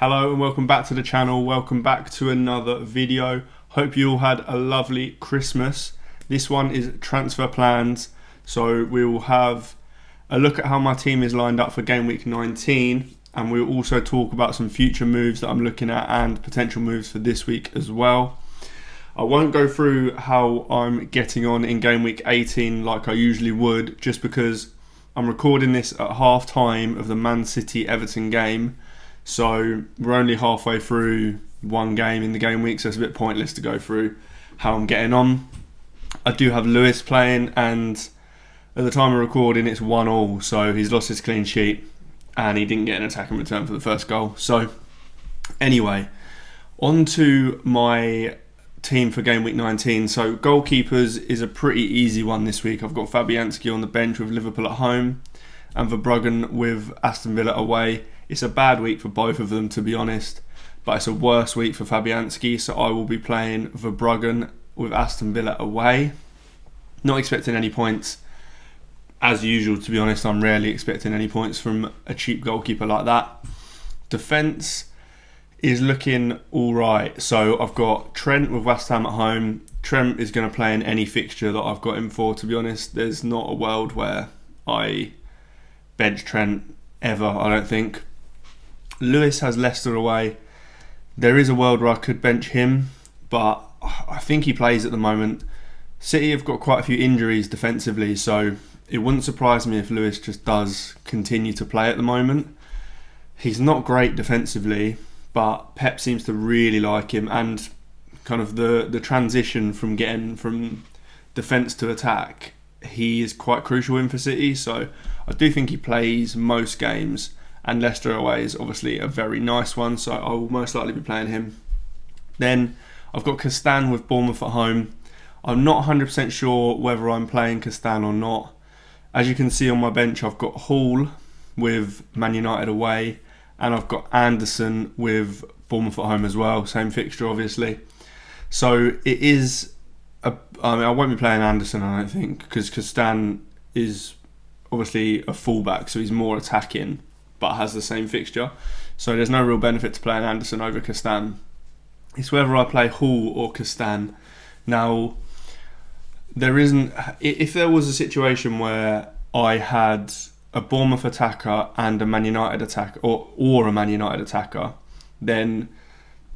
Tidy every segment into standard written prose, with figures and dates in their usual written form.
Hello and welcome back to the channel. Welcome back to another video. Hope you all had a lovely Christmas. This one is transfer plans. So we will have a look at how my team is lined up for game week 19, and we'll also talk about some future moves that I'm looking at and potential moves for this week as well. I won't go through how I'm getting on in game week 18 like I usually would, just because I'm recording this at half time of the Man City Everton game. So we're only halfway through one game in the game week, so it's a bit pointless to go through how I'm getting on. I do have Lewis playing, and at the time of recording it's 1-1, so he's lost his clean sheet and he didn't get an attack in return for the first goal. So anyway, on to my team for game week 19. So goalkeepers is a pretty easy one this week. I've got Fabianski on the bench with Liverpool at home and Verbruggen with Aston Villa away. It's a bad week for both of them, to be honest, but it's a worse week for Fabianski, so I will be playing Verbruggen with Aston Villa away. Not expecting any points. As usual, to be honest, I'm rarely expecting any points from a cheap goalkeeper like that. Defence is looking alright. So I've got Trent with West Ham at home. Trent is going to play in any fixture that I've got him for, to be honest. There's not a world where I bench Trent ever, I don't think. Lewis has Leicester away. There is a world where I could bench him, but I think he plays at the moment. City have got quite a few injuries defensively, so it wouldn't surprise me if Lewis just does continue to play at the moment. He's not great defensively, but Pep seems to really like him, and kind of the transition from getting from defence to attack, he is quite crucial in for City, so I do think he plays most games. And Leicester away is obviously a very nice one, so I will most likely be playing him. Then I've got Castan with Bournemouth at home. I'm not 100% sure whether I'm playing Castan or not. As you can see on my bench, I've got Hall with Man United away, and I've got Anderson with Bournemouth at home as well. Same fixture, obviously. So it is. I won't be playing Anderson, I don't think, because Castan is obviously a fullback, so he's more attacking, but has the same fixture. So there's no real benefit to playing Anderson over Castan. It's whether I play Hall or Castan. Now, there isn't. If there was a situation where I had a Bournemouth attacker and a Man United attacker, or a Man United attacker, then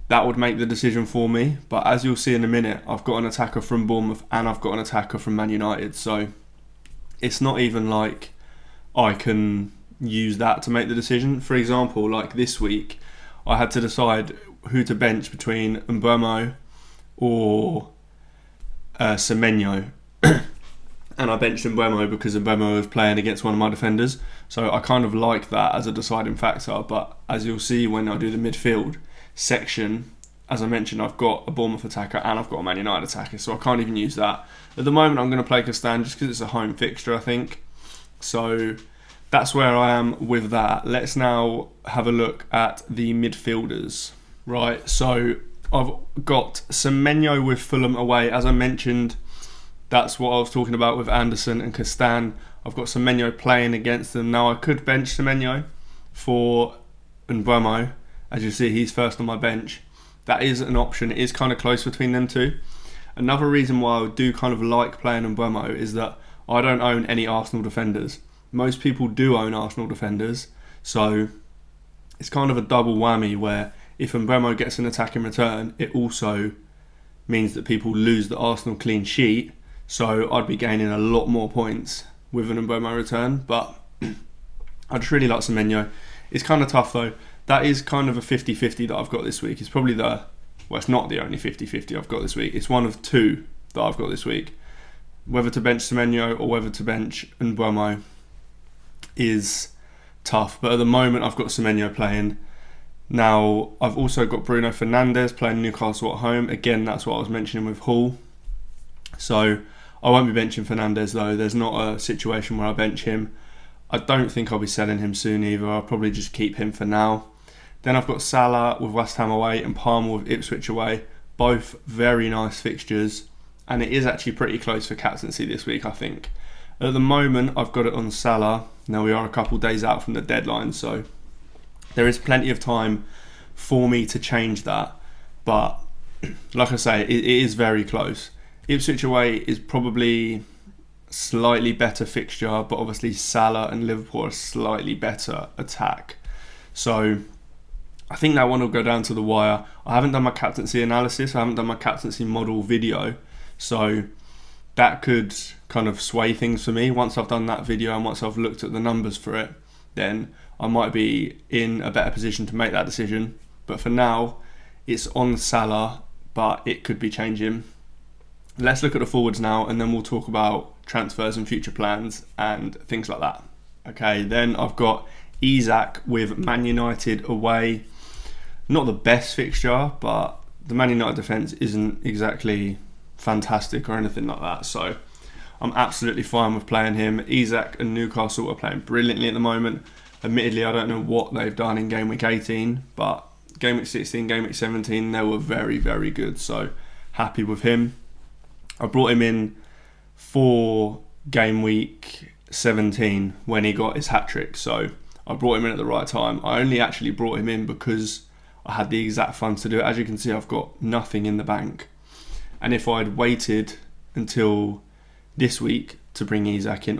that would make the decision for me. But as you'll see in a minute, I've got an attacker from Bournemouth and I've got an attacker from Man United. So it's not even like I can use that to make the decision. For example, like this week, I had to decide who to bench between Mbeumo or Semenyo. And I benched Mbeumo because Mbeumo was playing against one of my defenders. So I kind of like that as a deciding factor. But as you'll see when I do the midfield section, as I mentioned, I've got a Bournemouth attacker and I've got a Man United attacker. So I can't even use that. At the moment, I'm going to play Castan just because it's a home fixture, I think. So that's where I am with that. Let's now have a look at the midfielders. Right, so I've got Semenyo with Fulham away. As I mentioned, that's what I was talking about with Anderson and Castan. I've got Semenyo playing against them. Now, I could bench Semenyo for Mbeumo. As you see, he's first on my bench. That is an option. It is kind of close between them two. Another reason why I do kind of like playing Mbeumo is that I don't own any Arsenal defenders. Most people do own Arsenal defenders, so it's kind of a double whammy where if Mbeumo gets an attack in return, it also means that people lose the Arsenal clean sheet, so I'd be gaining a lot more points with an Mbeumo return, but I just really like Semenyo. It's kind of tough though. That is kind of a 50-50 that I've got this week. It's probably it's not the only 50-50 I've got this week. It's one of two that I've got this week. Whether to bench Semenyo or whether to bench Mbeumo is tough, but at the moment I've got Semenyo playing. Now I've also got Bruno Fernandes playing Newcastle at home. Again, that's what I was mentioning with Hull. So I won't be benching Fernandes though. There's not a situation where I bench him. I don't think I'll be selling him soon either. I'll probably just keep him for now. Then I've got Salah with West Ham away and Palmer with Ipswich away. Both very nice fixtures, and it is actually pretty close for captaincy this week, I think. At the moment, I've got it on Salah. Now we are a couple days out from the deadline, so there is plenty of time for me to change that. But like I say, it is very close. Ipswich away is probably slightly better fixture, but obviously Salah and Liverpool are slightly better attack. So I think that one will go down to the wire. I haven't done my captaincy analysis. I haven't done my captaincy model video. So that could kind of sway things for me. Once I've done that video and once I've looked at the numbers for it, then I might be in a better position to make that decision. But for now, it's on Salah, but it could be changing. Let's look at the forwards now, and then we'll talk about transfers and future plans and things like that. Okay, then I've got Isak with Man United away. Not the best fixture, but the Man United defence isn't exactly fantastic or anything like that. So I'm absolutely fine with playing him. Isak and Newcastle are playing brilliantly at the moment. Admittedly, I don't know what they've done in Gameweek 18, but Gameweek 16, Gameweek 17, they were very, very good. So happy with him. I brought him in for Gameweek 17 when he got his hat-trick. So I brought him in at the right time. I only actually brought him in because I had the exact funds to do it. As you can see, I've got nothing in the bank. And if I'd waited until this week to bring Isak in,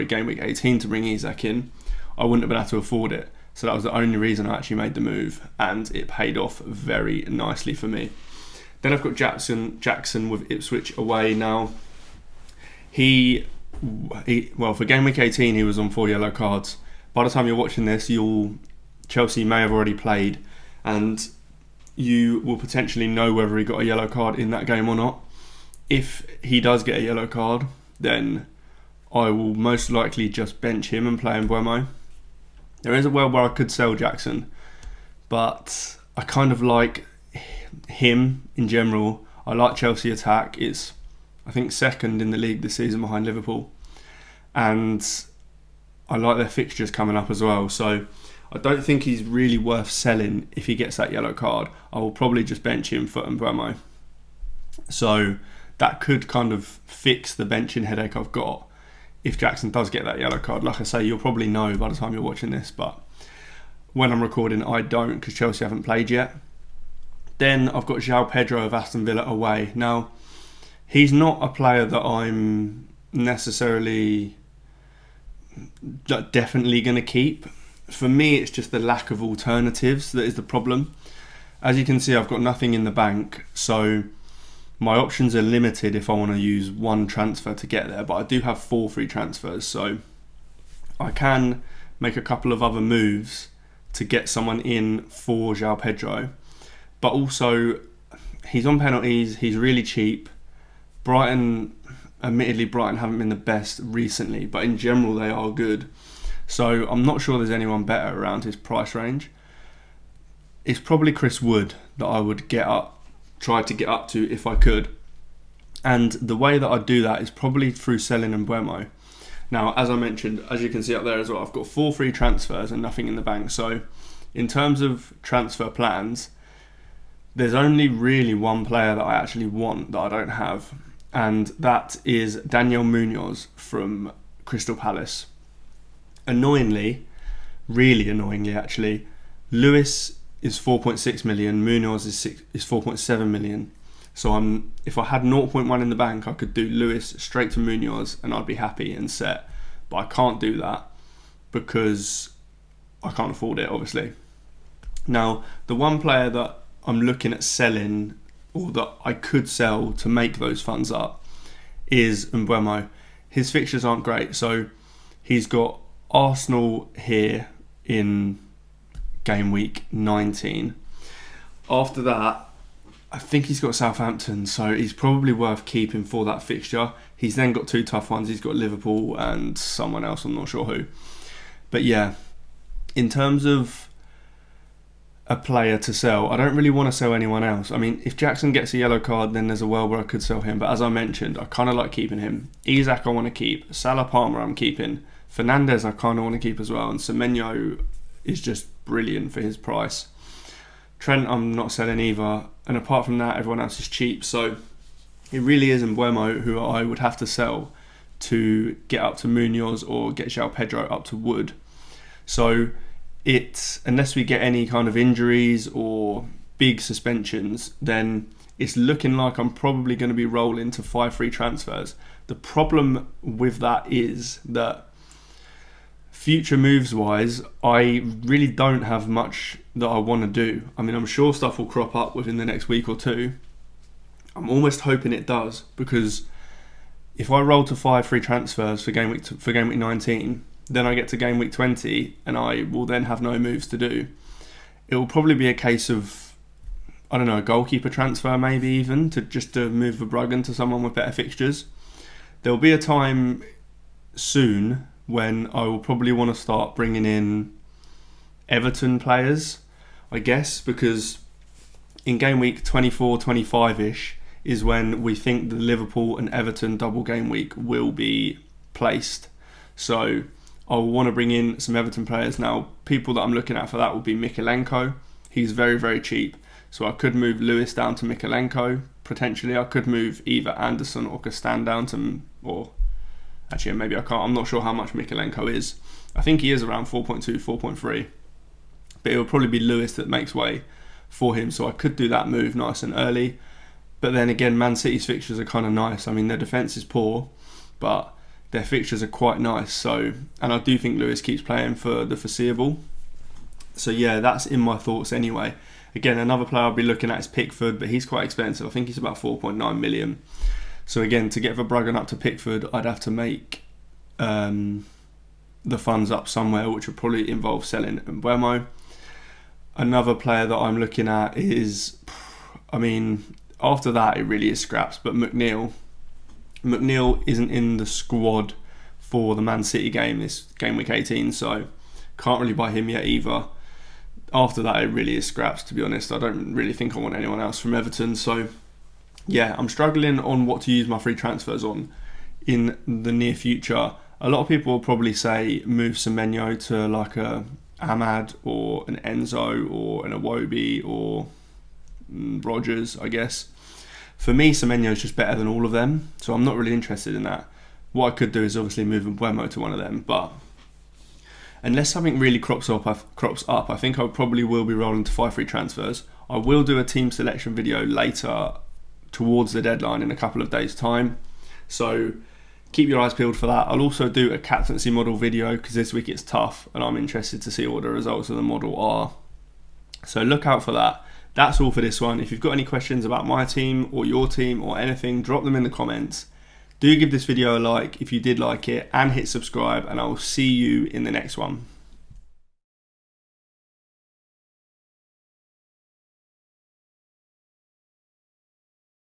Game Week 18 to bring Isak in, I wouldn't have been able to afford it. So that was the only reason I actually made the move, and it paid off very nicely for me. Then I've got Jackson with Ipswich away now. For Game Week 18, he was on 4 yellow cards. By the time you're watching this, Chelsea may have already played, and you will potentially know whether he got a yellow card in that game or not. If he does get a yellow card, then I will most likely just bench him and play Mbeumo. There is a world where I could sell Jackson, but I kind of like him in general. I like Chelsea attack. It's, I think, second in the league this season behind Liverpool, and I like their fixtures coming up as well. So I don't think he's really worth selling if he gets that yellow card. I will probably just bench him for Mbeumo. So that could kind of fix the benching headache I've got if Jackson does get that yellow card. Like I say, you'll probably know by the time you're watching this, but when I'm recording, I don't, because Chelsea haven't played yet. Then I've got João Pedro of Aston Villa away. Now, he's not a player that I'm necessarily definitely going to keep. For me, it's just the lack of alternatives that is the problem. As you can see, I've got nothing in the bank, so my options are limited if I want to use one transfer to get there, but I do have 4 free transfers, so I can make a couple of other moves to get someone in for João Pedro. But also, he's on penalties, he's really cheap. Admittedly, Brighton haven't been the best recently, but in general they are good. So I'm not sure there's anyone better around his price range. It's probably Chris Wood that I would try to get up to if I could. And the way that I'd do that is probably through selling Mbeumo. Now, as I mentioned, as you can see up there as well, I've got 4 free transfers and nothing in the bank. So in terms of transfer plans, there's only really one player that I actually want that I don't have, and that is Daniel Munoz from Crystal Palace. Really annoyingly actually, Lewis is 4.6 million, Munoz is 4.7 million. So if I had 0.1 in the bank, I could do Lewis straight to Munoz and I'd be happy and set. But I can't do that because I can't afford it, obviously. Now, the one player that I'm looking at selling, or that I could sell to make those funds up, is Mbeumo. His fixtures aren't great, so he's got Arsenal here in Game Week 19. After that, I think he's got Southampton, so he's probably worth keeping for that fixture. He's then got 2 tough ones. He's got Liverpool and someone else, I'm not sure who. But yeah, in terms of a player to sell, I don't really want to sell anyone else. I mean, if Jackson gets a yellow card, then there's a world where I could sell him. But as I mentioned, I kind of like keeping him. Isak I want to keep. Salah, Palmer I'm keeping. Fernandes I kind of want to keep as well. And Semenyo is just brilliant for his price. Trent I'm not selling either. And apart from that, everyone else is cheap. So it really is Mbeumo who I would have to sell to get up to Munoz or get João Pedro up to Wood. So unless we get any kind of injuries or big suspensions, then it's looking like I'm probably going to be rolling to 5 free transfers. The problem with that is that future moves wise, I really don't have much that I want to do. I mean, I'm sure stuff will crop up within the next week or two. I'm almost hoping it does, because if I roll to 5 free transfers for game week 19, then I get to game week 20 and I will then have no moves to do. It will probably be a case of, I don't know, a goalkeeper transfer maybe, even to move Verbruggen to someone with better fixtures. There'll be a time soon when I will probably want to start bringing in Everton players, I guess, because in game week 24, 25-ish is when we think the Liverpool and Everton double game week will be placed. So I'll want to bring in some Everton players. Now, people that I'm looking at for that will be Mikalenko. He's very, very cheap. So I could move Lewis down to Mikalenko. Potentially, I could move either Anderson or Castan down to, or actually, maybe I can't. I'm not sure how much Mikalenko is. I think he is around 4.2, 4.3. But it will probably be Lewis that makes way for him. So I could do that move nice and early. But then again, Man City's fixtures are kind of nice. I mean, their defence is poor, but their fixtures are quite nice. So, and I do think Lewis keeps playing for the foreseeable. So yeah, that's in my thoughts anyway. Again, another player I'll be looking at is Pickford, but he's quite expensive. I think he's about 4.9 million. So again, to get Verbruggen up to Pickford, I'd have to make the funds up somewhere, which would probably involve selling Mbeumo. Another player that I'm looking at is, I mean, after that it really is scraps, but McNeil isn't in the squad for the Man City game, this game week 18, so can't really buy him yet either. After that it really is scraps, to be honest. I don't really think I want anyone else from Everton, so yeah, I'm struggling on what to use my free transfers on in the near future. A lot of people will probably say move Semenyo to like a Ahmad or an Enzo or an Iwobi or Rodgers, I guess. For me, Semenyo is just better than all of them, so I'm not really interested in that. What I could do is obviously move Mbeumo to one of them, but unless something really crops up, I think I probably will be rolling to 5 free transfers. I will do a team selection video later towards the deadline in a couple of days' time, so keep your eyes peeled for that. I'll also do a captaincy model video because this week it's tough and I'm interested to see what the results of the model are. So look out for that. That's all for this one. If you've got any questions about my team or your team or anything, drop them in the comments. Do give this video a like if you did like it and hit subscribe, and I will see you in the next one.